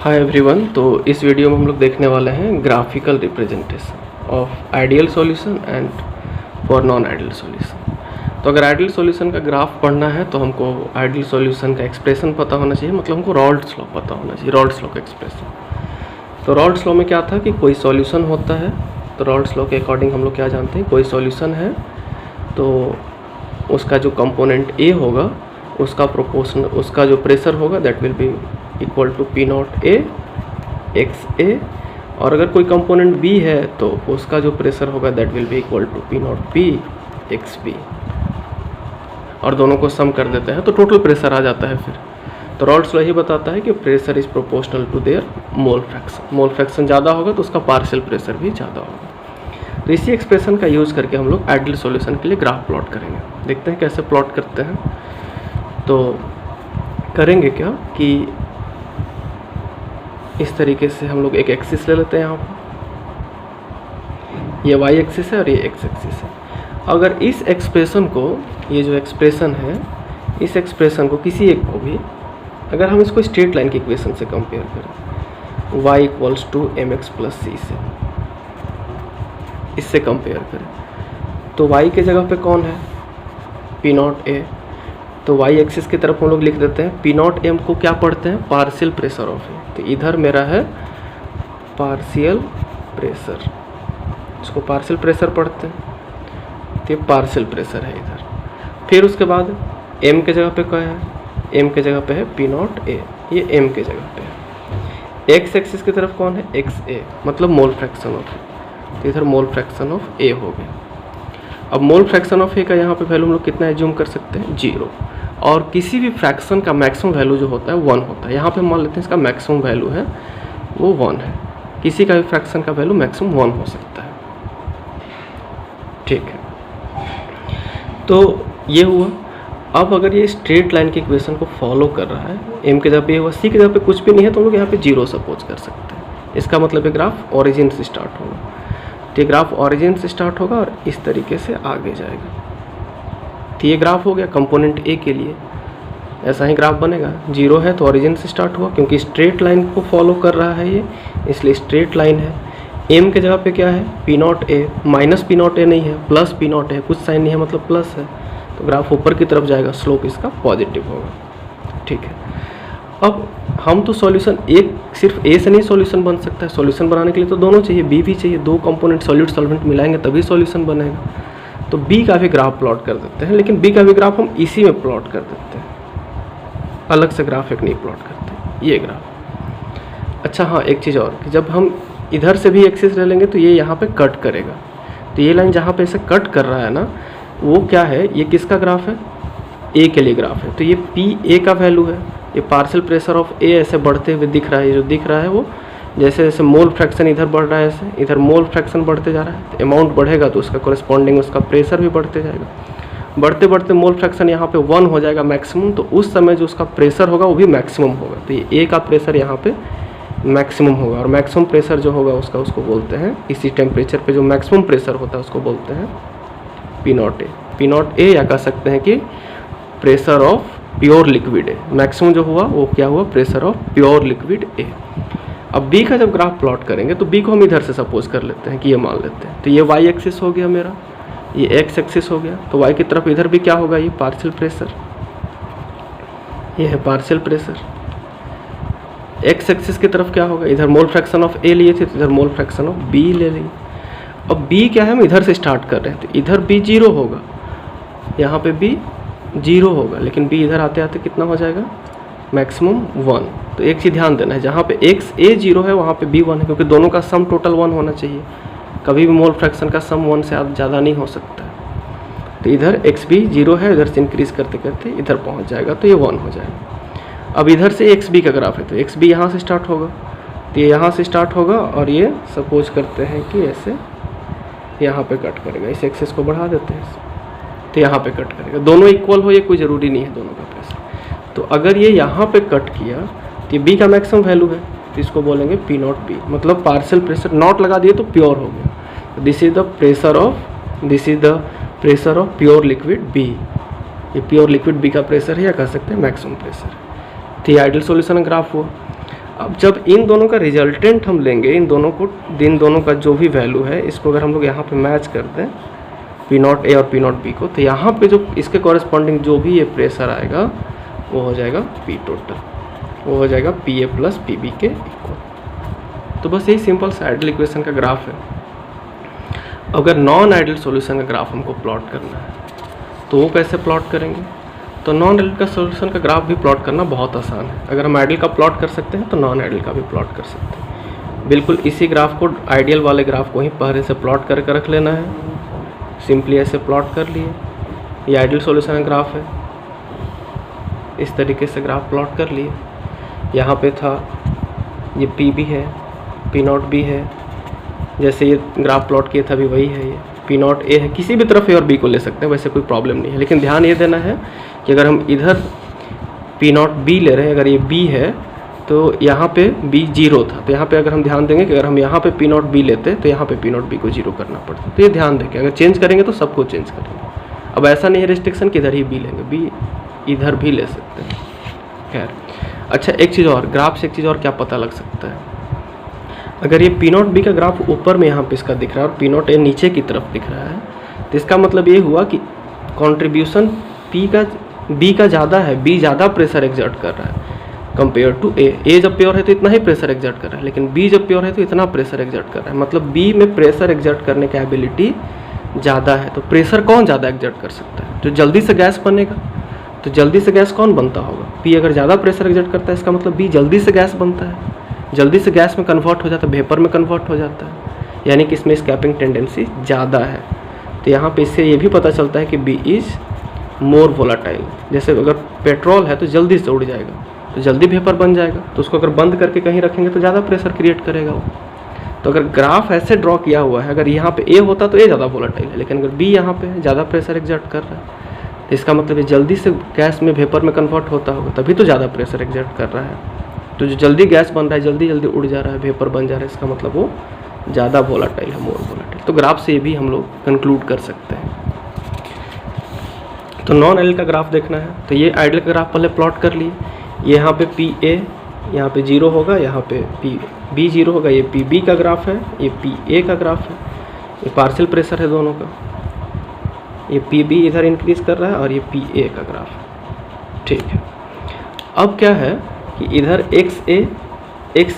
Hi everyone. तो इस video में हम लोग देखने वाले हैं graphical representation of ideal solution and for non ideal solution. तो अगर आइडियल सॉल्यूशन का ग्राफ पढ़ना है तो हमको आइडियल सॉल्यूशन का एक्सप्रेशन पता होना चाहिए, मतलब हमको रॉल्ड्स लॉ पता होना चाहिए, रॉल्ड्स लॉ का एक्सप्रेशन। तो रॉल्ड्स लॉ में क्या था कि कोई सॉल्यूशन होता है, तो रॉल्ड्स लॉ के अकॉर्डिंग हम लोग क्या जानते हैं, कोई सॉल्यूशन है तो उसका जो कंपोनेंट ए होगा उसका प्रोपोर्शनल, उसका जो प्रेशर होगा that will be equal to P naught A X A, और अगर कोई कंपोनेंट बी है तो उसका जो प्रेशर होगा that will be equal to P naught B X B, और दोनों को सम कर देते हैं तो टोटल प्रेशर आ जाता है फिर। तो रॉल्ड्स लॉ ही बताता है कि pressure is proportional to their mole fraction, mole fraction ज़्यादा होगा तो उसका पार्शियल प्रेशर भी ज़्यादा होगा। तो इसी एक्सप्रेशन का यूज़ करके हम लोग आइडियल सॉल्यूशन के लिए ग्राफ प्लॉट करेंगे। देखते हैं कैसे प्लॉट करते हैं। तो करेंगे क्या कि इस तरीके से हम लोग एक एक्सिस ले लेते हैं, यहाँ पर ये वाई एक्सिस है और ये एक्स एक्सिस है। अगर इस एक्सप्रेशन को, ये जो एक्सप्रेशन है, इस एक्सप्रेशन को किसी एक को भी अगर हम इसको स्ट्रेट लाइन की इक्वेशन से कंपेयर करें, y equals to M X plus C से, इससे कंपेयर करें तो y के जगह पे कौन है, पी नॉट ए। तो y एक्सिस की तरफ हम लोग लिख देते हैं पी नॉट एम को क्या पढ़ते हैं, पार्शियल प्रेशर ऑफ ए। तो इधर मेरा है पार्शियल प्रेशर, इसको पार्शियल प्रेशर पढ़ते हैं, तो ये पार्शियल प्रेशर है इधर। फिर उसके बाद m के जगह पे क्या है, m के जगह पे है पी नॉट ए, ये m के जगह पे है। x एक्सिस की तरफ कौन है, एक्स ए, मतलब मोल फ्रैक्शन ऑफ ए, तो इधर मोल फ्रैक्शन ऑफ ए हो गया। अब मोल फ्रैक्शन ऑफ ए का यहाँ पे वैल्यू हम लोग कितना एज्यूम कर सकते हैं, 0। और किसी भी फ्रैक्शन का मैक्सिमम वैल्यू जो होता है 1 होता है। यहाँ पे मान लेते हैं इसका मैक्सिमम वैल्यू है वो 1 है, किसी का भी फ्रैक्शन का वैल्यू मैक्सिमम 1 हो सकता है, ठीक है। तो ये हुआ। अब अगर ये स्ट्रेट लाइन की इक्वेशन को फॉलो कर रहा है, m के जगह पे हुआ, c के जगह पे कुछ भी नहीं है, तो हम लोग यहाँ पे 0 सपोज कर सकते हैं। इसका मतलब ये ग्राफ ओरिजिन से स्टार्ट होगा, तो ये ग्राफ ओरिजिन से स्टार्ट होगा और इस तरीके से आगे जाएगा। तो ये ग्राफ हो गया कंपोनेंट ए के लिए, ऐसा ही ग्राफ बनेगा। 0 है तो ओरिजिन से स्टार्ट हुआ, क्योंकि स्ट्रेट लाइन को फॉलो कर रहा है ये, इसलिए स्ट्रेट लाइन है। m के जगह पे क्या है, पी नॉट ए, माइनस पी नॉट ए नहीं है, प्लस पी नॉट है, कुछ साइन नहीं है मतलब प्लस है, तो ग्राफ ऊपर की तरफ जाएगा, स्लोप इसका पॉजिटिव होगा, ठीक है। अब हम तो सॉल्यूशन एक सिर्फ ए से नहीं सॉल्यूशन बन सकता है, सॉल्यूशन बनाने के लिए तो दोनों चाहिए, बी भी चाहिए, दो कंपोनेंट सॉल्यूट सॉल्वेंट मिलाएंगे तभी सॉल्यूशन बनेगा। तो बी का भी ग्राफ प्लॉट कर देते हैं, लेकिन बी का भी ग्राफ हम इसी में प्लॉट कर देते हैं, अलग से ग्राफ एक नहीं प्लॉट करते, ये ग्राफ। अच्छा हाँ, एक चीज़ और कि जब हम इधर से भी एक्सिस ले लेंगे तो ये यहाँ पे कट करेगा, तो ये लाइन जहाँ पे इसे कट कर रहा है ना, वो क्या है, ये किसका ग्राफ है, ए के लिए ग्राफ है। तो ये पी ए का वैल्यू है, ये पार्शियल प्रेशर ऑफ ए ऐसे बढ़ते हुए दिख रहा है, ये जो दिख रहा है वो जैसे जैसे मोल फ्रैक्शन इधर बढ़ रहा है, ऐसे इधर मोल फ्रैक्शन बढ़ते जा रहा है, तो अमाउंट बढ़ेगा तो उसका कोरेस्पॉन्डिंग उसका प्रेशर भी बढ़ते जाएगा। बढ़ते बढ़ते मोल फ्रैक्शन यहाँ पे 1 हो जाएगा मैक्सिमम, तो उस समय जो उसका प्रेशर होगा वो भी मैक्सिमम होगा। तो ये ए का प्रेशर यहाँ पे मैक्सिमम होगा, और मैक्सिमम प्रेशर जो होगा उसको बोलते हैं, इसी टेम्परेचर पे जो मैक्सिमम प्रेशर होता है उसको बोलते हैं पी नॉट ए। पी नॉट ए, या कह सकते हैं कि pressure of pure liquid A, maximum जो हुआ वो क्या हुआ, pressure of pure liquid A. अब बी का जब ग्राफ प्लॉट करेंगे तो बी को हम इधर से सपोज कर लेते हैं कि ये मान लेते हैं, तो ये वाई एक्सिस हो गया मेरा, ये एक्स एक्सिस हो गया, तो वाई की तरफ इधर भी क्या होगा, ये पार्शियल प्रेशर, ये है पार्शियल प्रेशर। एक्स एक्सिस की तरफ क्या होगा, इधर मोल फ्रैक्शन ऑफ ए लिए थे तो इधर मोल फ्रैक्शन ऑफ बी ले लेंगे। अब बी क्या है, हम इधर से स्टार्ट कर रहे हैं, तो इधर बी 0 होगा, यहाँ पे बी 0 होगा, लेकिन बी इधर आते आते कितना हो जाएगा, मैक्सिमम 1। तो एक चीज़ ध्यान देना है, जहाँ पे एक्स ए 0 है वहाँ पे बी 1 है, क्योंकि दोनों का सम टोटल 1 होना चाहिए, कभी भी मोल फ्रैक्शन का सम 1 से ज़्यादा नहीं हो सकता है। तो इधर एक्स बी 0 है, इधर से इंक्रीज करते करते इधर पहुँच जाएगा, तो ये 1 हो जाएगा। अब इधर से एक्स बी का ग्राफ है, तो एक्स बी यहाँ से स्टार्ट होगा, तो ये यहाँ से स्टार्ट होगा, और ये सपोज करते हैं कि ऐसे यहाँ पे कट करेगा, इस एक्सेस को बढ़ा देते हैं, तो यहाँ पे कट करेगा। दोनों इक्वल हो ये कोई ज़रूरी नहीं है दोनों का प्रेशर। तो अगर ये यहाँ पे कट किया तो ये बी का मैक्सिमम वैल्यू है, तो इसको बोलेंगे पी नॉट बी, मतलब पार्शियल प्रेशर, नॉट लगा दिए तो प्योर हो गया। This is the pressure of pure liquid B, ये प्योर लिक्विड बी का प्रेशर है, या कह सकते हैं मैक्सिमम प्रेशर। तो ये आइडियल सॉल्यूशन ग्राफ हुआ। अब जब इन दोनों का रिजल्टेंट हम लेंगे, इन दोनों का जो भी वैल्यू है, इसको अगर हम लोग यहाँ पे मैच कर दें पी नॉट ए और पी नॉट बी को, तो यहाँ पे जो इसके कॉरेस्पॉन्डिंग जो भी ये प्रेशर आएगा वो हो जाएगा पी टोटल, वो हो जाएगा P A plus P B के इक्वल। तो बस यही सिंपल सा आइडियल इक्वेशन का ग्राफ है। अगर नॉन आइडियल सॉल्यूशन का ग्राफ हमको प्लॉट करना है तो वो कैसे प्लॉट करेंगे? तो नॉन आइडियल का सॉल्यूशन का ग्राफ भी प्लॉट करना बहुत आसान है। अगर हम आइडियल का प्लॉट कर सकते हैं तो नॉन आइडियल का भी प्लॉट कर सकते हैं। बिल्कुल इसी ग्राफ को, आइडियल वाले ग्राफ को ही पहले से प्लॉट करके रख लेना है। सिंपली ऐसे प्लॉट कर लिए, ये आइडियल सॉल्यूशन का ग्राफ है, इस तरीके से ग्राफ प्लॉट कर लिए। यहाँ पे था ये पी बी है, पी नॉट बी है, जैसे ये ग्राफ प्लॉट किया था अभी वही है। ये पी नॉट ए है, किसी भी तरफ ए और बी को ले सकते हैं, वैसे कोई प्रॉब्लम नहीं है। लेकिन ध्यान ये देना है कि अगर हम इधर पी नॉट बी ले रहे हैं, अगर ये बी है तो यहाँ पे बी जीरो था, तो यहाँ पे अगर हम ध्यान देंगे कि अगर हम यहाँ पे पी नॉट बी लेते तो यहाँ पे पी नॉट बी को जीरो करना पड़ता। तो ये ध्यान देंगे, अगर चेंज करेंगे तो सबको चेंज करेंगे। अब ऐसा नहीं है रिस्ट्रिक्शन कि इधर ही बी लेंगे, बी इधर भी ले सकते हैं। खैर, अच्छा एक चीज़ और, ग्राफ से एक चीज़ और क्या पता लग सकता है? अगर ये पी नॉट बी का ग्राफ ऊपर में यहाँ पे इसका दिख रहा है और पी नॉट ए नीचे की तरफ दिख रहा है, तो इसका मतलब ये हुआ कि कॉन्ट्रीब्यूशन बी का ज़्यादा है, बी ज़्यादा प्रेशर एग्जर्ट कर रहा है कंपेयर टू ए जब प्योर है तो इतना ही प्रेशर एग्जर्ट कर रहा है, लेकिन बी जब प्योर है तो इतना प्रेशर एग्जर्ट कर रहा है। मतलब बी में प्रेशर एग्जर्ट करने की एबिलिटी ज़्यादा है। तो प्रेशर कौन ज़्यादा एग्जर्ट कर सकता है? जो जल्दी से गैस बनेगा। तो जल्दी से गैस कौन बनता होगा? बी अगर ज़्यादा प्रेशर एग्जर्ट करता है, इसका मतलब बी जल्दी से गैस बनता है, जल्दी से गैस में कन्वर्ट हो जाता है, वेपर में कन्वर्ट हो जाता है, यानी कि इसमें स्कैपिंग टेंडेंसी ज़्यादा है। तो यहाँ पे इससे ये भी पता चलता है कि बी इज़ मोर वोलाटाइल। जैसे अगर पेट्रोल है तो जल्दी से उड़ जाएगा, तो जल्दी वेपर बन जाएगा, तो उसको अगर बंद करके कहीं रखेंगे तो ज़्यादा प्रेशर क्रिएट करेगा वो। तो अगर ग्राफ ऐसे ड्रॉ किया हुआ है, अगर यहाँ पे ए होता तो ए ज़्यादा वोलाटाइल है, लेकिन अगर बी यहाँ पे ज़्यादा प्रेशर एग्जर्ट कर रहा है, तो इसका मतलब ये जल्दी से गैस में वेपर में कन्वर्ट होता होगा, तभी तो ज़्यादा प्रेशर एग्जर्ट कर रहा है। तो जो जल्दी गैस बन रहा है, जल्दी जल्दी उड़ जा रहा है, वेपर बन जा रहा है, इसका मतलब वो ज़्यादा वोलाटाइल है, मोर वोलाटाइल। तो ग्राफ से ये भी हम लोग कंक्लूड कर सकते हैं। तो नॉन आइडियल का ग्राफ देखना है तो ये आइडियल का ग्राफ पहले प्लॉट कर लिए। ये यहाँ पे पी ए यहाँ पे जीरो होगा, यहाँ पे पी बी जीरो होगा। ये पी बी का ग्राफ है, ये पी ए का ग्राफ है, ये पार्शियल प्रेशर है दोनों का। ये पी बी इधर इंक्रीज कर रहा है और ये पी ए का ग्राफ है। ठीक है, अब क्या है कि इधर एक्स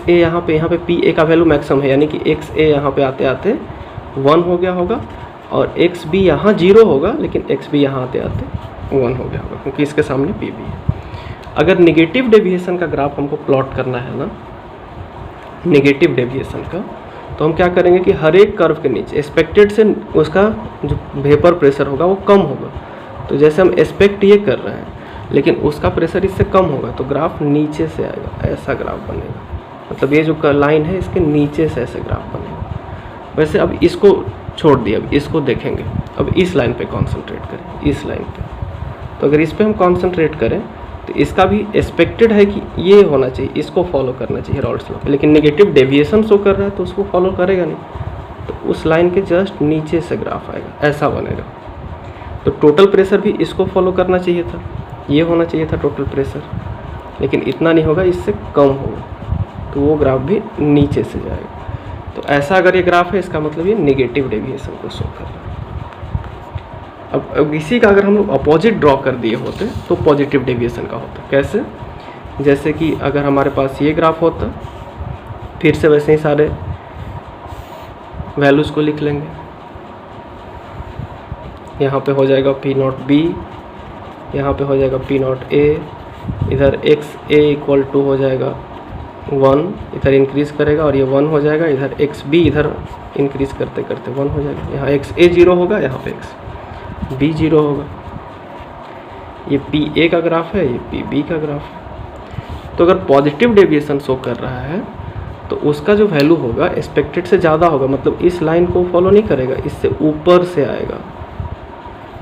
ए यहाँ पे पी ए का वैल्यू मैक्सिमम है, यानी कि एक्स ए यहाँ पे आते आते 1 हो गया होगा और एक्स बी यहाँ 0 होगा, लेकिन एक्स बी यहाँ आते आते 1 हो गया होगा, क्योंकि इसके सामने पी बी है। अगर नेगेटिव डेविएशन का ग्राफ हमको प्लॉट करना है ना, नेगेटिव डेविएशन का, तो हम क्या करेंगे कि हर एक कर्व के नीचे एक्सपेक्टेड से उसका जो वेपर प्रेशर होगा वो कम होगा। तो जैसे हम एक्सपेक्ट ये कर रहे हैं, लेकिन उसका प्रेशर इससे कम होगा, तो ग्राफ नीचे से आएगा, ऐसा ग्राफ बनेगा। मतलब ये जो लाइन है इसके नीचे से ऐसे ग्राफ बनेगा। वैसे अब इसको छोड़ दिया, अब इसको देखेंगे। अब इस लाइन पे कंसंट्रेट करें, इस लाइन पे। तो अगर इस पे हम कंसंट्रेट करें तो इसका भी एक्सपेक्टेड है कि ये होना चाहिए, इसको फॉलो करना चाहिए रॉल्स लॉ, लेकिन नेगेटिव डेविएशन शो कर रहा है तो उसको फॉलो करेगा नहीं। तो उस लाइन के जस्ट नीचे से ग्राफ आएगा, ऐसा बनेगा। तो टोटल प्रेशर भी इसको फॉलो करना चाहिए था, ये होना चाहिए था टोटल प्रेशर, लेकिन इतना नहीं होगा, इससे कम होगा, तो वो ग्राफ भी नीचे से जाएगा। तो ऐसा अगर ये ग्राफ है, इसका मतलब ये नेगेटिव डेविएशन को शो कर रहा है। अब इसी का अगर हम लोग अपोजिट ड्रॉ कर दिए होते तो पॉजिटिव डेविएशन का होता। कैसे? जैसे कि अगर हमारे पास ये ग्राफ होता, फिर से वैसे ही सारे वैल्यूज़ को लिख लेंगे। यहाँ पे हो जाएगा पी नॉट बी, यहाँ पे हो जाएगा पी नॉट ए, इधर एक्स ए इक्वल टू हो जाएगा 1, इधर इंक्रीज़ करेगा और ये 1 हो जाएगा। इधर एक्स बी इधर इंक्रीज़ करते करते 1 हो जाएगा। यहाँ एक्स ए 0 होगा, यहाँ पे एक्स बी 0 होगा। ये पी ए का ग्राफ है, ये पी बी का ग्राफ है। तो अगर पॉजिटिव डेविएशन शो कर रहा है तो उसका जो वैल्यू होगा एक्सपेक्टेड से ज़्यादा होगा, मतलब इस लाइन को फॉलो नहीं करेगा, इससे ऊपर से आएगा।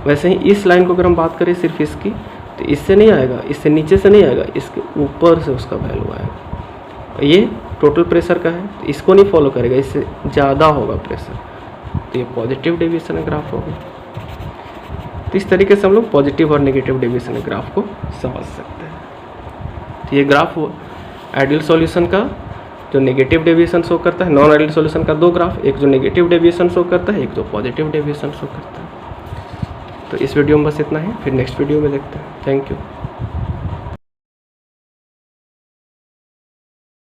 वैसे ही इस लाइन को अगर हम बात करें सिर्फ इसकी, तो इससे नहीं आएगा, इससे नीचे से नहीं आएगा, इसके ऊपर से उसका वैल्यू आएगा। ये टोटल प्रेशर का है, तो इसको नहीं फॉलो करेगा, इससे ज़्यादा होगा प्रेशर, तो ये पॉजिटिव डेविएशन ग्राफ होगा। तो इस तरीके से हम लोग पॉजिटिव और नेगेटिव डेविएशन ग्राफ को समझ सकते हैं। तो ये ग्राफ आइडियल सॉल्यूशन का जो नेगेटिव डेविएशन शो करता है, नॉन आइडियल सॉल्यूशन का 2 ग्राफ, एक जो नेगेटिव डेविएशन शो करता है, एक जो पॉजिटिव डेविएशन शो करता है। तो इस वीडियो में बस इतना ही, फिर नेक्स्ट वीडियो में देखते हैं। Thank you.